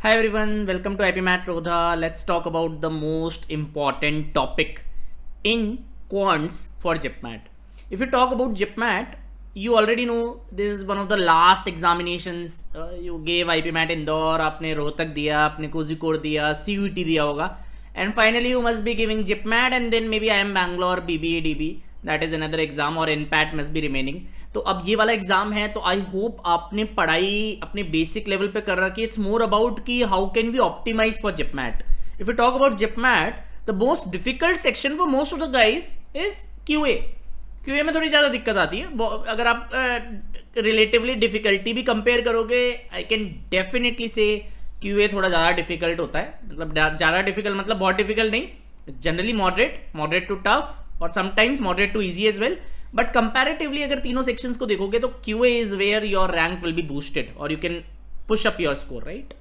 Hi everyone, welcome to IP Math Rodha. Let's talk about the most important topic in quants for GIPMAT. If you talk about GIPMAT, you already know this is one of the last examinations. You gave IP Math Indore, आपने रोहतक दिया, आपने कोझिकोड दिया, CUET दिया होगा, and finally you must be giving GIPMAT and then maybe IIM Bangalore, BBA, DB. That is another exam or NPAT must be remaining. तो अब ये वाला एग्जाम है तो आई होप आपने पढ़ाई अपने बेसिक लेवल पे कर रखी है. इट्स मोर अबाउट कि how can we optimize for JIPMAT. If you talk about JIPMAT, the most difficult section for most of the guys is QA. QA में थोड़ी ज़्यादा दिक्कत आती है. अगर आप रिलेटिवली डिफिकल्टी भी कंपेयर करोगे, आई कैन डेफिनेटली से क्यूए थोड़ा ज़्यादा डिफिकल्ट होता है. मतलब ज़्यादा डिफिकल्ट मतलब बहुत डिफिकल्ट नहीं, जनरली मॉडरेट टू टफ और sometimes moderate to easy as well. But comparatively अगर तीनों सेक्शंस को देखोगे तो QA is where your rank will be boosted और you can push up your score, right.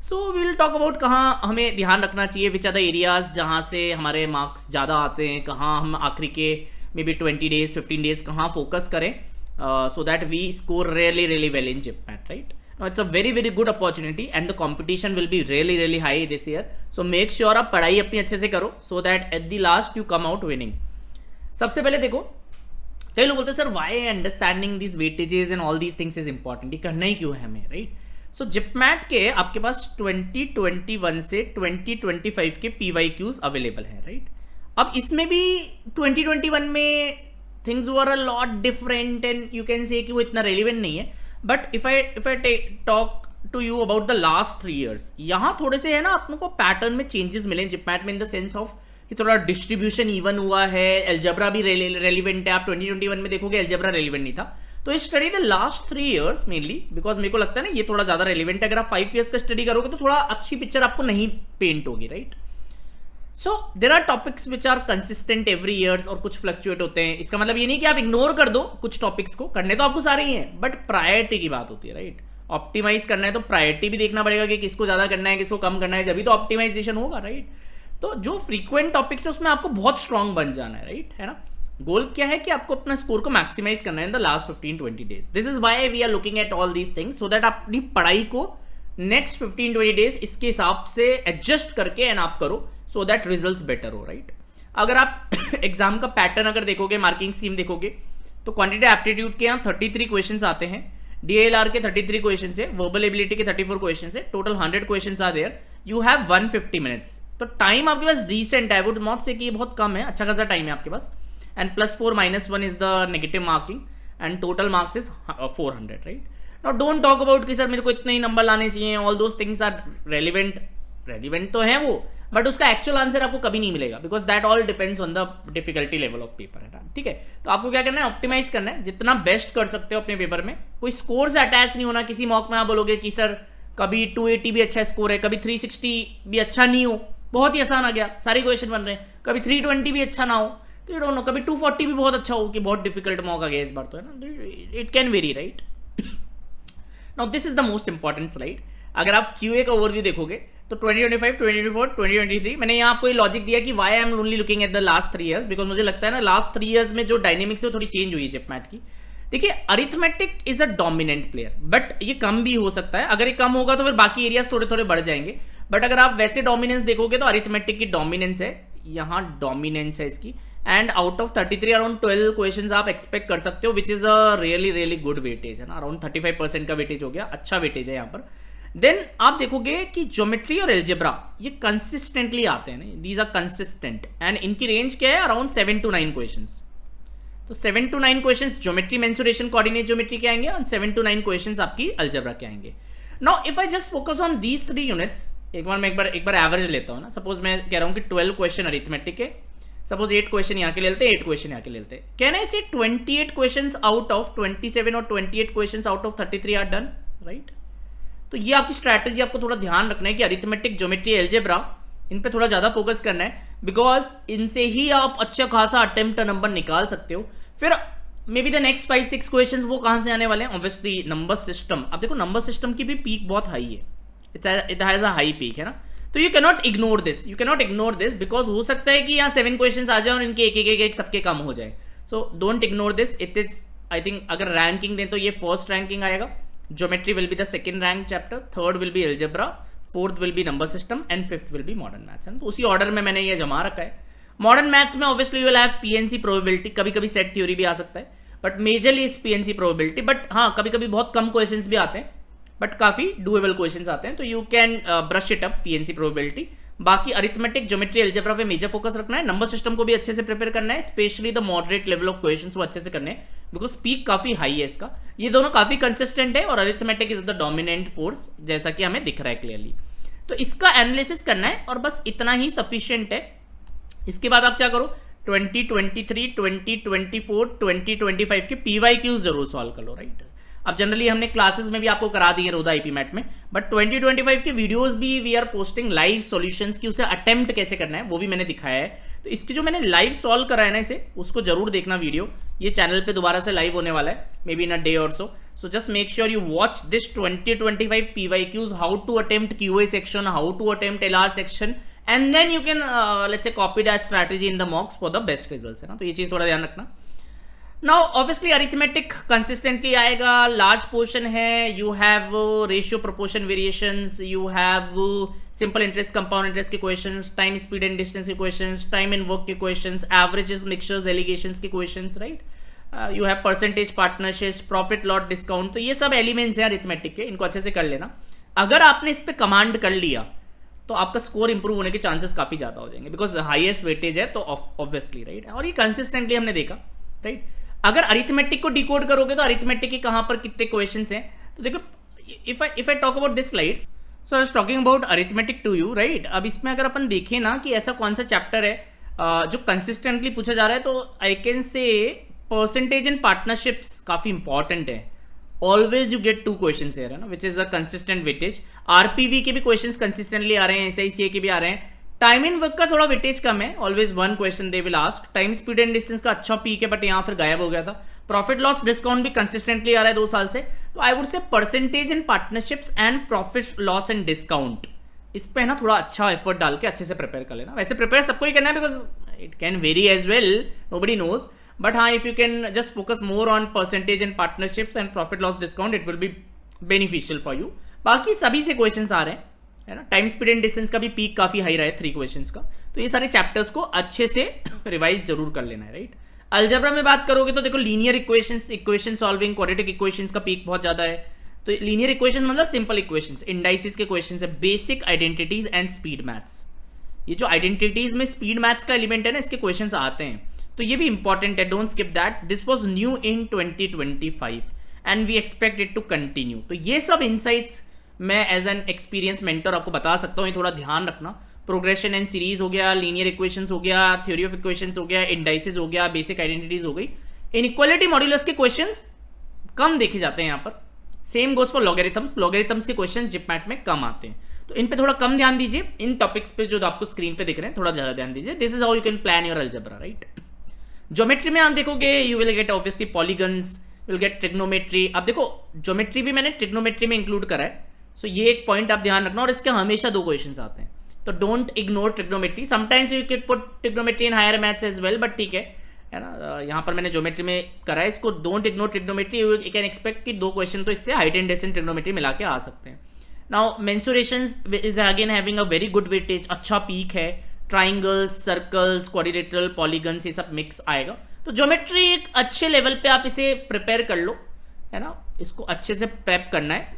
So we will talk about कहाँ हमें ध्यान रखना चाहिए, विच आर द एरियाज जहाँ से हमारे मार्क्स ज़्यादा आते हैं, कहाँ हम आखिरी के मे बी 20 days 15 days कहाँ फोकस करें so that we score really well in JIPMAT, right. It's a very good opportunity and the competition will be really high this year. So make sure आप पढ़ाई अपनी अच्छे से करो so that at the last you come out winning. सबसे पहले देखो, कई लोग बोलते हैं sir why understanding this weightages and all these things is important, ये करना ही क्यों है हमें, राइट. सो जिपमैट के आपके पास 2021 से 2025 के PYQs अवेलेबल हैं, राइट. अब इसमें भी 2021 में things were a lot different and you can say कि वो इतना रेलिवेंट नहीं है. But if I talk to you about the last 3 years, यहाँ थोड़े से है ना अपने को पैटर्न में चेंजेस मिले जिपमैट में, इन द सेंस ऑफ कि थोड़ा डिस्ट्रीब्यूशन इवन हुआ है. एल्जेब्रा भी रेलिवेंट है. आप 2021 में देखोगे एल्जेब्रा रेलिवेंट नहीं था. तो इस study the last 3 years mainly because मेरे को लगता है ना ये थोड़ा ज्यादा रेलिवेंट है. अगर आप 5 years का स्टडी करोगे तो थोड़ा अच्छी पिक्चर आपको नहीं पेंट होगी, right. So there are topics which are consistent every years और कुछ फ्लक्चुएट होते हैं. इसका मतलब ये नहीं कि आप इग्नोर कर दो कुछ टॉपिक्स को, करने तो आपको सारे ही हैं, बट प्रायोरिटी की बात होती है, राइट. ऑप्टिमाइज करना है तो प्रायोरिटी भी देखना पड़ेगा कि किसको ज्यादा करना है, किसको कम करना है, जब भी तो ऑप्टिमाइजेशन होगा, राइट. तो जो फ्रीक्वेंट टॉपिक्स है उसमें आपको बहुत स्ट्रांग बन जाना है, राइट, है ना. गोल क्या है कि आपको अपना स्कोर को मैक्सिमाइज करना है in the last 15-20 days. This is why we are looking at all these things so that आप अपनी पढ़ाई को नेक्स्ट 15-20 days इसके हिसाब से एडजस्ट करके एंड आप करो सो दैट रिजल्ट्स बेटर हो, राइट. अगर आप एग्जाम का पैटर्न अगर देखोगे, मार्किंग स्कीम देखोगे तो क्वांटिटेटिव एप्टीट्यूड के यहाँ 33 क्वेश्चन आते हैं, DLR के 33 क्वेश्चन है, वर्बल एबिलिटी के 34 क्वेश्चन है, total 100 question are there. You have 150 minutes. तो टाइम आपके पास डिसेंट है, वुड नॉट से कि ये बहुत कम है, अच्छा खासा टाइम है आपके पास. And +4 -1 is the negative marking and total marks is 400, right. Now don't talk about कि सर मेरे को इतने ही नंबर लाने चाहिए. All those things are relevant तो है वो, बट उसका एक्चुअल आंसर आपको कभी नहीं मिलेगा because that all depends on the difficulty level of paper, है ना, ठीक है. तो आपको क्या करना है, ऑप्टिमाइज करना है, जितना बेस्ट कर सकते हो अपने पेपर में. कोई स्कोर से अटैच नहीं होना. किसी मॉक में आप बोलोगे कि सर कभी 280 भी अच्छा स्कोर है, कभी 360 भी अच्छा नहीं हो, बहुत ही आसान आ गया, सारे क्वेश्चन बन रहे हैं. कभी 320 भी अच्छा ना हो तो यू डोंट नो, कभी 240 भी बहुत अच्छा हो कि बहुत डिफिकल्ट मॉक आ गया इस बार, तो है ना, it can very, right. Now this is the most important slide. अगर आप QA का ओवरव्यू देखोगे तो 2025, 2024, 2023 मैंने यहाँ आपको ये लॉजिक दिया कि why I am only looking at the last 3 years because मुझे लगता है ना लास्ट 3 years में जो डायनेमिक्स है वो थोड़ी चेंज हुई है जिपमैट की. देखिए arithmetic is a dominant player, but ये कम भी हो सकता है. अगर ये कम होगा तो फिर बाकी एरियाज थोड़े थोड़े बढ़ जाएंगे. बट अगर आप वैसे डोमिनेंस देखोगे तो अरिथमेटिक की डोमिनेंस है, यहाँ डोमिनेंस है इसकी. And out of 33 around 12 questions आप एक्सपेक्ट कर सकते हो विच is a really good weightage, है ना. अराउंड 35% का वेटेज हो गया, अच्छा वेटेज है यहाँ पर. देन आप देखोगे कि ज्योमेट्री और एल्जेब्रा ये कंसिस्टेंटली आते हैं, दीज आर कंसिस्टेंट एंड इनकी रेंज क्या है, अराउंड 7 to 9 क्वेश्चंस. तो 7 to 9 questions geometry, mensuration, coordinate geometry के आएंगे और 7 to 9 क्वेश्चंस आपकी अलजेब्रा के आएंगे. Now if I just focus on these 3 units, एक बार एवरेज लेता हूँ ना. सपोज मैं कह रहा हूँ कि 12 क्वेश्चन अरिथमेटिक के, सपोज 8 क्वेश्चन यहाँ के ले लेते हैं, 8 क्वेश्चन यहाँ के ले लेते हैं. कैन आई से 28 क्वेश्चंस आउट ऑफ 27 और 28 questions out of 33 are done, right. तो ये आपकी स्ट्रैटेजी, आपको थोड़ा ध्यान रखना है कि अरिथमेटिक, ज्योमेट्री, एल्जेब्रा इन पे थोड़ा ज्यादा फोकस करना है बिकॉज इनसे ही आप अच्छा खासा अटेम्प्ट नंबर निकाल सकते हो. फिर may be the next 5-6 questions वो कहां से आने वाले हैं, ऑब्वियसली नंबर सिस्टम. अब देखो नंबर सिस्टम की भी पीक बहुत हाई है, it has a high peak, है ना. तो you cannot ignore this, because हो सकता है कि यहाँ 7 क्वेश्चंस आ जाए और इनके एक सबके कम हो जाए. सो don't ignore this. It is I think अगर रैंकिंग दें तो ये फर्स्ट रैंकिंग आएगा. Geometry will be the second rank chapter, third will be algebra, fourth will be number system and fifth will be modern maths, है ना। तो उसी order में मैंने ये जमा रखा है। मॉडर्न मैथ्स में obviously you will have PNC probability, कभी कभी सेट थ्योरी भी आ सकता है, but majorly is PNC probability. But हाँ, कभी कभी बहुत कम क्वेश्चंस भी आते हैं, बट काफी डूएबल क्वेश्चंस आते हैं, तो you can brush it up PNC probability. बाकी अरिथमेटिक, ज्योमेट्री, अलजेब्रा पे मेजर फोकस रखना है। नंबर सिस्टम को भी अच्छे से प्रिपेयर करना है, specially the moderate level of questions वो अच्छे से करने हैं, बिकॉज पीक काफी हाई है इसका। ये दोनों काफी कंसिस्टेंट है और arithmetic is the dominant force, जैसा कि हमें दिख रहा है क्लियरली। तो इसका एनालिसिस करना है और बस इतना ही सफिशिएंट है। इसके बाद आप क्या करो, 2023, 2024, 2025 के PYQs जरूर सॉल्व कर लो, राइट। अब जनरली हमने क्लासेस में भी आपको करा दिए रोदा आईपी मैट में, बट 2025 के वीडियोस भी we are posting live solutions की, उसे अटेम्प्ट कैसे करना है वो भी मैंने दिखाया है। तो इसकी जो मैंने लाइव सॉल्व करा है ना इसे, उसको जरूर देखना वीडियो, ये चैनल पे दोबारा से लाइव होने वाला है, may be in a day और सो। So just make sure you watch this 2025 PYQs, how to attempt QA section, how to attempt LR section, and then you can let's say copy that strategy in the mocks for the best results, है ना। तो ये चीज थोड़ा ध्यान रखना। Now obviously arithmetic consistently आएगा, large portion है, you have ratio proportion variations, you have simple interest, compound interest के questions, time speed and distance के questions, time and work के questions, averages, mixtures, allegations के questions, right? You have percentage, partnership, profit lot, discount. तो ये सब elements हैं arithmetic के, इनको अच्छे से कर लेना। अगर आपने इस पे कमांड कर लिया तो आपका स्कोर इंप्रूव होने के चांसेस काफी ज्यादा हो जाएंगे, बिकॉज हाईएस्ट वेटेज है तो ऑब्वियसली, राइट। और ये कंसिस्टेंटली हमने देखा, राइट। अगर अरिथमेटिक को डिकोड करोगे तो अरिथमेटिक के कहां पर कितने क्वेश्चंस हैं, तो देखो if I talk about this slide, so I was talking about arithmetic to you, right. अब इसमें अगर अपन देखें ना कि ऐसा कौन सा चैप्टर है जो कंसिस्टेंटली पूछा जा रहा है, तो I can say percentage and partnerships काफी इंपॉर्टेंट है। ऑलवेज यू गेट 2 क्वेश्चन है ना, which is a consistent weightage. RPV के भी क्वेश्चंस कंसिस्टेंटली आ रहे हैं, एसआईसीए के भी आ रहे हैं। टाइम इन वर्क का थोड़ा वेटेज कम है, always 1 question they will ask. Time speed and distance का अच्छा पीक है, बट यहाँ फिर गायब हो गया था। प्रॉफिट लॉस डिस्काउंट भी कंसिस्टेंटली आ रहा है 2 साल से। तो आई वुड से percentage and partnerships and profit loss and discount, इस पे ना थोड़ा अच्छा एफर्ट डाल के अच्छे से प्रिपेयर कर लेना। वैसे प्रिपेयर सबको ही करना है, because it can vary as well, nobody knows. But हाँ, if you can just focus more on percentage and partnerships and profit loss discount, it will be beneficial for you. बाकी सभी से क्वेश्चंस आ रहे हैं, है ना। टाइम स्पीड एंड डिस्टेंस का भी पीक काफी हाई रहा है 3 क्वेश्चंस का। तो ये सारे चैप्टर्स को अच्छे से रिवाइज जरूर कर लेना है, राइट। अलजेब्रा में बात करोगे तो देखो linear equations, equation solving, quadratic equations का पीक बहुत ज्यादा है। तो लीनियर इक्वेशन मतलब सिंपल इक्वेशंस, इंडाइसिस के क्वेश्चंस है, basic identities and speed maths. ये जो आइडेंटिटीज में स्पीड मैथ्स का एलिमेंट है ना, इसके क्वेश्चंस आते हैं, तो ये भी इंपॉर्टेंट है, don't skip that. This was new in 2025 and we expect it to continue. तो ये सब इनसाइट्स मैं एज एन एक्सपीरियंस मेंटर आपको बता सकता हूँ, ये थोड़ा ध्यान रखना। प्रोग्रेशन एंड सीरीज हो गया, लीनियर इक्वेशंस हो गया, थ्योरी ऑफ इक्वेशंस हो गया, इंडाइसिस हो गया, बेसिक आइडेंटिटीज हो गई। इनइक्वालिटी मॉड्यूलस के क्वेश्चंस कम देखे जाते हैं यहाँ पर। Same goes for logarithms, logarithms के क्वेश्चन जिपमैट में कम आते हैं, तो इन पे थोड़ा कम ध्यान दीजिए। इन टॉपिक्स पे जो आपको स्क्रीन पे दिख रहे हैं थोड़ा ज्यादा ध्यान दीजिए। This is how you can plan your algebra, right. Geometry में आप देखोगे you will get obviously polygons, will get trigonometry. अब देखो ज्योमेट्री भी मैंने ट्रिग्नोमेट्री में इंक्लूड करा है, सो ये एक पॉइंट आप ध्यान रखना। और इसके हमेशा 2 क्वेश्चंस आते हैं, तो don't ignore trigonometry. Sometimes you can put trigonometry in higher maths as well, but ठीक है ना। यहाँ पर मैंने ज्योमेट्री में करा है इसको, don't ignore trigonometry. You can expect कि 2 क्वेश्चन तो इससे हाइट एंड डिस्टेंस ट्रिग्नोमेट्री मिला के आ सकते हैं। Now mensurations is again having a very good weightage, अच्छा पीक है। ट्राइंगल्स, सर्कल्स, क्वाड्रिलेटरल, पॉलीगन्स, ये सब मिक्स आएगा। तो ज्योमेट्री एक अच्छे लेवल पे आप इसे प्रिपेयर कर लो, है ना। इसको अच्छे से प्रेप करना है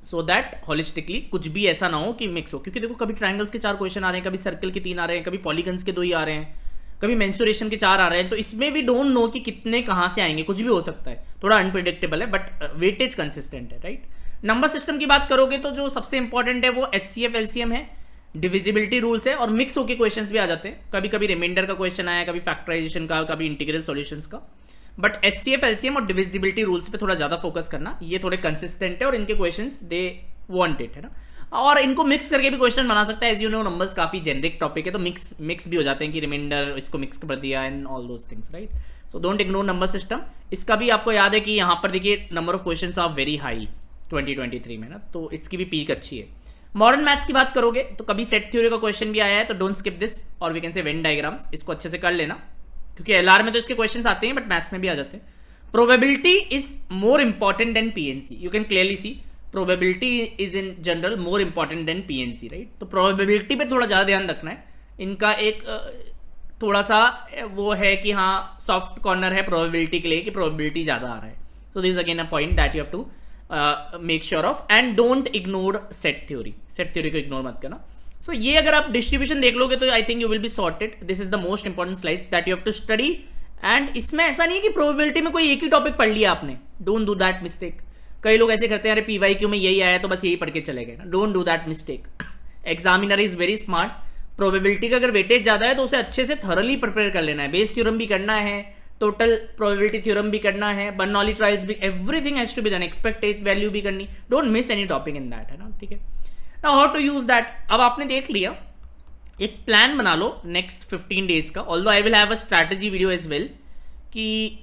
सो दैट होलिस्टिकली कुछ भी ऐसा ना हो कि मिक्स हो। क्योंकि देखो कभी ट्राइंगल्स के 4 क्वेश्चन आ रहे हैं, कभी सर्कल के 3 आ रहे हैं, कभी पॉलीगन्स के 2 ही आ रहे हैं, कभी मेंसुरेशन के 4 आ रहे हैं। तो इसमें भी डोंट नो कि कितने कहाँ से आएंगे, कुछ भी हो सकता है, थोड़ा अनप्रिडिक्टेबल है, बट वेटेज कंसिस्टेंट है, राइट। नंबर सिस्टम की बात करोगे तो जो सबसे इंपॉर्टेंट है वो HCF LCM है, डिविजिबिलिटी रूल्स है, और मिक्स होके क्वेश्चंस भी आ जाते हैं। कभी कभी रिमाइंडर का क्वेश्चन आया, कभी फैक्टराइजेशन का, कभी इंटीग्रल सॉल्यूशंस का। बट HCF LCM और डिविजिबिलिटी रूल्स पे थोड़ा ज्यादा फोकस करना, ये थोड़े कंसिस्टेंट है और इनके क्वेश्चंस दे वांट इट, है ना। और इनको मिक्स करके भी क्वेश्चन बना सकता है। एज यू नो नंबर्स काफी जेनरिक टॉपिक है, तो मिक्स भी हो जाते हैं कि रिमाइंडर इसको मिक्स कर दिया and all those things, right. So don't ignore number system. इसका भी आपको याद है कि यहाँ पर देखिए number of questions are very high 2023 में ना, तो इसकी भी पीक अच्छी है। मॉडर्न मैथ्स की बात करोगे तो कभी सेट थ्योरी का क्वेश्चन भी आया है, तो डोंट स्किप दिस, और we can say Venn diagrams, इसको अच्छे से कर लेना, क्योंकि LR में तो इसके क्वेश्चंस आते हैं बट मैथ्स में भी आ जाते हैं। Probability is more important than PNC, you can clearly see. Probability is in general more important than PNC, right. तो प्रोबेबिलिटी पे थोड़ा ज़्यादा ध्यान रखना है। इनका एक थोड़ा सा वो है कि हाँ सॉफ्ट कॉर्नर है प्रोबेबिलिटी के लिए कि प्रोबेबिलिटी ज़्यादा आ रहा है। तो this again a point that you have to make sure of, and don't ignore set theory. Set theory को इग्नोर मत करना। सो ये अगर आप डिस्ट्रीब्यूशन देख लोगे तो I think you will be sorted. This is the most important slides that you have to study. And इसमें ऐसा नहीं है कि प्रोबेबिलिटी में कोई एक ही टॉपिक पढ़ लिया आपने, डोंट डू दैट मिस्टेक। कई लोग ऐसे करते हैं, अरे पीवाईक्यू में यही आया तो बस यही पढ़ के चले गए। Don't do that mistake. Examiner is very smart. Probability का अगर वेटेज ज्यादा है तो उसे अच्छे से थॉरली प्रिपेयर कर लेना है। बेस थ्योरम भी करना है, टोटल प्रोबेबिलिटी थ्योरम भी करना है, बर्नौली ट्रायल्स भी, everything has to be done, expected value भी करनी। Don't miss any topic in that, है ना, ठीक है। Now how to use that, अब आपने देख लिया, एक प्लान बना लो नेक्स्ट 15 डेज का। Although I will have a strategy video as well, कि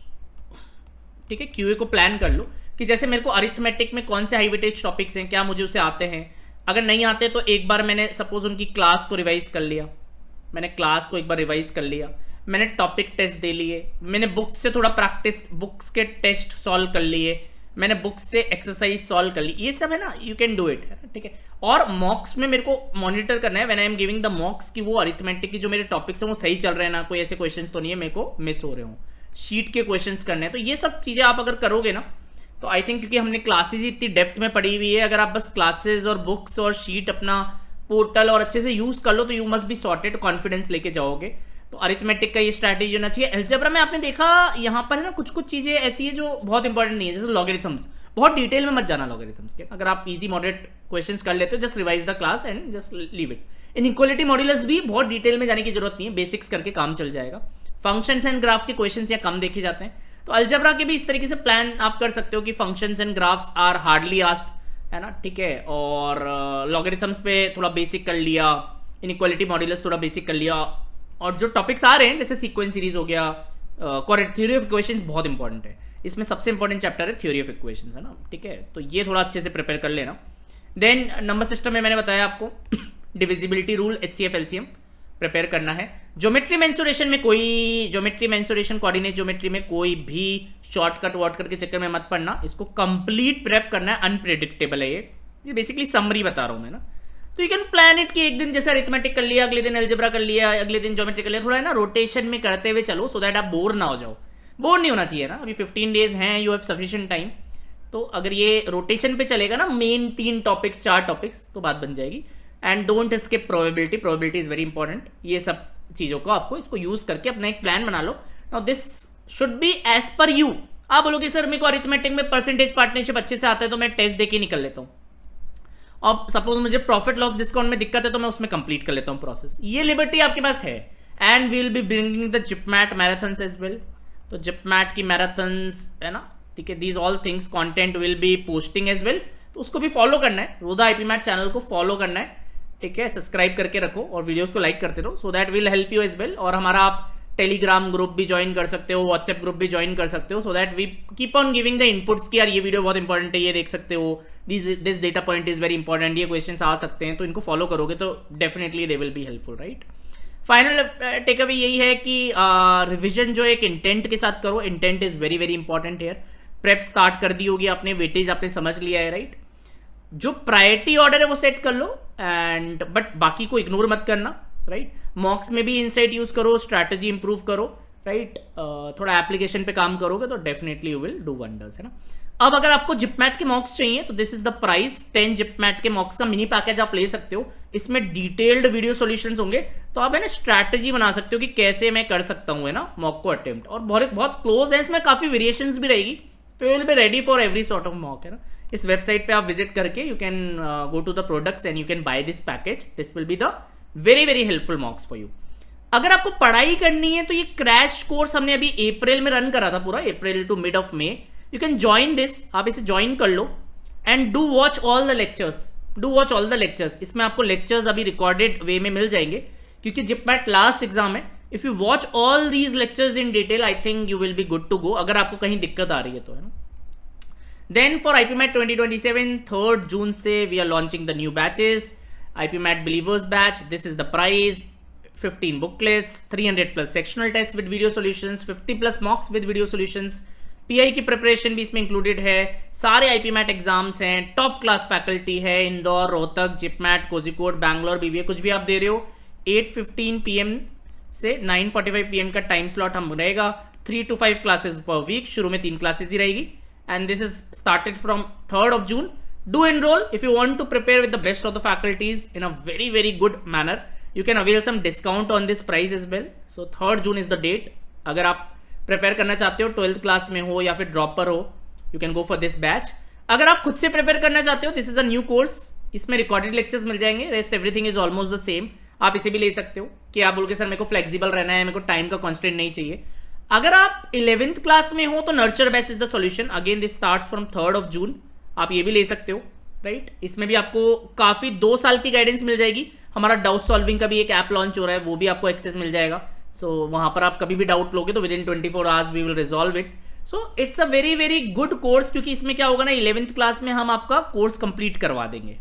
ठीक है क्यूए को प्लान कर लो कि जैसे मेरे को अरिथमेटिक में कौन से हाई वेटेज टॉपिक्स हैं, क्या मुझे उसे आते हैं। अगर नहीं आते तो एक बार मैंने सपोज उनकी क्लास को रिवाइज कर लिया, मैंने क्लास को एक बार रिवाइज कर लिया, मैंने टॉपिक टेस्ट दे लिए, मैंने बुक्स से थोड़ा प्रैक्टिस, बुक्स के टेस्ट सॉल्व कर लिए, मैंने बुक्स से एक्सरसाइज सॉल्व कर ली, ये सब है ना, यू कैन डू इट, ठीक है। और मॉक्स में मेरे को मॉनिटर करना है when I am giving the मॉक्स कि वो अरिथमेटिक की जो मेरे टॉपिक्स हैं वो सही चल रहे हैं ना, कोई ऐसे क्वेश्चन तो नहीं है मेरे को मिस हो रहे हो, शीट के क्वेश्चंस करने हैं। तो ये सब चीज़ें आप अगर करोगे ना तो आई थिंक, क्योंकि हमने क्लासेज इतनी डेप्थ में पढ़ी हुई है, अगर आप बस क्लासेज और बुक्स और शीट अपना पोर्टल और अच्छे से यूज कर लो तो you must be sorted, confidence लेके जाओगे। तो अरिथमेटिक का ये स्ट्रैटेजी होना चाहिए। अलजेब्रा में आपने देखा यहाँ पर है ना कुछ कुछ चीज़ें ऐसी है जो बहुत इंपॉर्टेंट नहीं है, जैसे लॉगरिथम्स। बहुत डिटेल में मत जाना लॉगरिथम्स के, अगर आप इजी मॉडरेट क्वेश्चंस कर लेते हो, just revise the class and just leave it. Inequality modulus भी बहुत डिटेल में जाने की जरूरत नहीं है, बेसिक्स करके काम चल जाएगा। फंक्शंस एंड ग्राफ के क्वेश्चंस यहाँ कम देखे जाते हैं, तो अलजेब्रा के भी इस तरीके से प्लान आप कर सकते हो कि functions and graphs are hardly asked, है ना, ठीक है। और लॉगरिथम्स पे थोड़ा बेसिक कर लिया, इनइक्वालिटी मॉड्यूलस थोड़ा बेसिक कर लिया, और जो टॉपिक्स आ रहे हैं जैसे सीक्वेंस सीरीज हो गया, थ्योरी ऑफ इक्वेशंस बहुत इंपॉर्टेंट है, इसमें सबसे इंपॉर्टेंट चैप्टर है थ्योरी ऑफ इक्वेशंस, है ना, ठीक है। तो ये थोड़ा अच्छे से प्रिपेयर कर लेना। देन नंबर सिस्टम में मैंने बताया आपको divisibility rule, HCF, LCM prepare करना है। ज्योमेट्री मेंसुरेशन में कोई, ज्योमेट्री मेंसुरेशन, कोऑर्डिनेट ज्योमेट्री में कोई भी शॉर्टकट वॉर्टकट के चक्कर में मत पड़ना, इसको कंप्लीट प्रेप करना है। अनप्रेडिक्टेबल है ये बेसिकली समरी बता रहा हूँ मैं ना। तो यू कैन प्लान इट कि एक दिन जैसे अरिथमेटिक कर लिया, अगले दिन अलजेब्रा कर लिया, अगले दिन ज्योमेट्री कर लिया, थोड़ा है ना रोटेशन में करते हुए चलो, सो दैट आप बोर ना हो जाओ। बोर नहीं होना चाहिए ना, अभी 15 डेज हैं, यू हैव सफिशिएंट टाइम। तो अगर ये रोटेशन पे चलेगा ना, मेन 3 टॉपिक्स 4 टॉपिक्स, तो बात बन जाएगी। And don't skip probability, probability is very important. ये सब चीज़ों को आपको इसको यूज करके अपना एक प्लान बना लो। Now this should be as per you. आप बोलोगे सर मेरे को अरिथमेटिक में परसेंटेज पार्टनरशिप अच्छे से आता है तो मैं टेस्ट देके निकल लेता हूँ, और सपोज मुझे प्रॉफिट लॉस डिस्काउंट में दिक्कत है तो मैं उसमें कंप्लीट कर लेता हूँ प्रोसेस। ये लिबर्टी आपके पास है। And we will be bringing the JIPMAT marathons as well. तो जिपमैट की मैराथन्स है ना, ठीक है, these all things content will be posting as well. तो उसको भी फॉलो करना है, रोधा आईपी मैट चैनल को फॉलो करना है, ठीक है, सब्सक्राइब करके रखो और वीडियोस को लाइक करते रहो, so that will help you as well. और हमारा आप टेलीग्राम ग्रुप भी ज्वाइन कर सकते हो, व्हाट्सएप ग्रुप भी ज्वाइन कर सकते हो, so that we keep on giving the inputs कि यार ये वीडियो बहुत इंपॉर्टेंट है, ये देख सकते हो, this data point is very important, ये क्वेश्चंस आ सकते हैं। तो इनको फॉलो करोगे तो definitely they will be helpful, right. Final takeaway यही है कि रिविजन जो एक इंटेंट के साथ करो। Intent is very very important here. Prep start कर दी होगी आपने, वेटेज आपने समझ लिया है, राइट। जो प्रायोरिटी ऑर्डर है वो सेट कर लो, एंड बट बाकी को इग्नोर मत करना, राइट। मॉक्स में भी इनसाइट यूज करो, स्ट्रैटेजी इंप्रूव करो, राइट। थोड़ा एप्लीकेशन पे काम करोगे तो definitely you will do wonders, है ना। अब अगर आपको जिपमैट के मॉक्स चाहिए तो दिस इज द प्राइस। 10 जिपमैट के मॉक्स का मिनी पैकेज आप ले सकते हो। इसमें डिटेल्ड वीडियो सॉल्यूशंस होंगे, तो आप है ना स्ट्रैटेजी बना सकते हो कि कैसे मैं कर सकता हूँ, है ना, मॉक को अटेम्प्ट। और बहुत बहुत क्लोज है, इसमें काफी वेरिएशंस भी रहेगी, तो you will be ready for every sort of mock, है ना। इस वेबसाइट पे आप विजिट करके you can go to the products and you can buy this package. This will be the very very helpful mocks for you. अगर आपको पढ़ाई करनी है तो ये क्रैश कोर्स हमने अभी अप्रैल में रन करा था, पूरा April to mid of May. You can join this, आप इसे ज्वाइन कर लो and do watch all the lectures, do watch all the lectures. इसमें आपको लेक्चर्स अभी रिकॉर्डेड वे में मिल जाएंगे, क्योंकि जिपमैट लास्ट एग्जाम है। If you watch all these lectures in detail, I think you will be good to go, अगर आपको कहीं दिक्कत आ रही है तो, है ना। Then for IPMAT 2027, 3rd June से we are launching the new batches. IPMAT Believers batch, this is the price. 15 booklets, 300 plus sectional tests with video solutions, 50 plus mocks with video solutions, TI की preparation भी इसमें included है, सारे IP mat exams हैं, top class faculty है, Indore, Rohtak, जिपमैट, Kozhikode, Bangalore, BBA कुछ भी आप दे रहे हो, 8:15 PM से 9:45 PM का टाइम स्लॉट हम रहेगा, 3 to 5 क्लासेस पर वीक, शुरू में 3 क्लासेस ही रहेगी, and this is started from 3rd of June. Do enroll if you want to prepare with the best of the faculties in a very very good manner. You can avail some discount on this price as well. So 3rd June is the date. अगर आप prepare करना चाहते हो, 12th class में हो या फिर dropper हो, you can go for this batch. अगर आप खुद से प्रिपेयर करना चाहते हो, this is a new course, इसमें रिकॉर्डेड लेक्चर्स मिल जाएंगे, rest everything is almost the same. आप इसे भी ले सकते हो कि आप बोल के सर मेरे को फ्लेक्सिबल रहना है, मेरे को टाइम का कॉन्स्टेंट नहीं चाहिए. अगर आप 11th क्लास में हो तो nurture batch is the solution. Again this starts from 3rd of June. आप ये भी ले सकते हो, राइट. इसमें भी आपको काफ़ी 2 साल की गाइडेंस मिल जाएगी. हमारा डाउट सॉल्विंग का भी एक ऐप लॉन्च हो रहा है, वो भी आपको एक्सेस मिल जाएगा. सो वहाँ पर आप कभी भी डाउट लोगे तो within 24 hours we will resolve it. So it's a very very good course, क्योंकि इसमें क्या होगा ना, 11th क्लास में हम आपका कोर्स कंप्लीट करवा देंगे.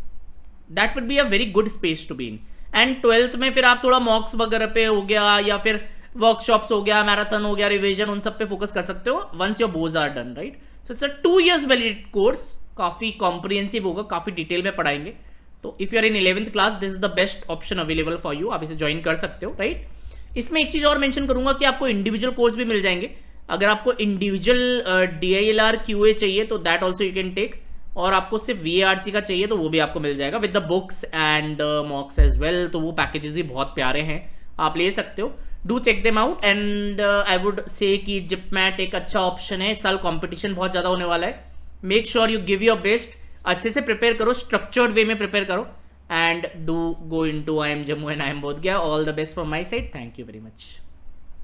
That would be a very good space to be in. And 12th में फिर आप थोड़ा मॉक्स वगैरह पे हो गया, या फिर वर्कशॉप्स हो गया, मैराथन हो गया, रिविजन, उन सब पे फोकस कर सकते हो once your boards are done, right. So it's a 2 years valid course, काफ़ी कॉम्प्रिहेंसिव होगा, काफ़ी डिटेल में पढ़ाएंगे. तो if you are in 11th class, this is the best option available for you. आप इसे ज्वाइन कर सकते हो, राइट. इसमें एक चीज़ और मेंशन करूंगा कि आपको इंडिविजुअल कोर्स भी मिल जाएंगे. अगर आपको इंडिविजुअल DILR QA चाहिए तो that also you can take, और आपको सिर्फ VARC का चाहिए तो वो भी आपको मिल जाएगा with the books and mocks as well. तो वो पैकेजेस भी बहुत प्यारे हैं, आप ले सकते हो. Do check them out. And I would say कि जिपमैट एक अच्छा ऑप्शन है. इस साल कॉम्पिटिशन बहुत ज़्यादा होने वाला है. Make sure you give your best, अच्छे से प्रिपेयर करो, स्ट्रक्चर्ड वे में प्रिपेयर करो, and do go into IIM Jammu and IIM Bodh Gaya. All the best from my side. Thank you very much.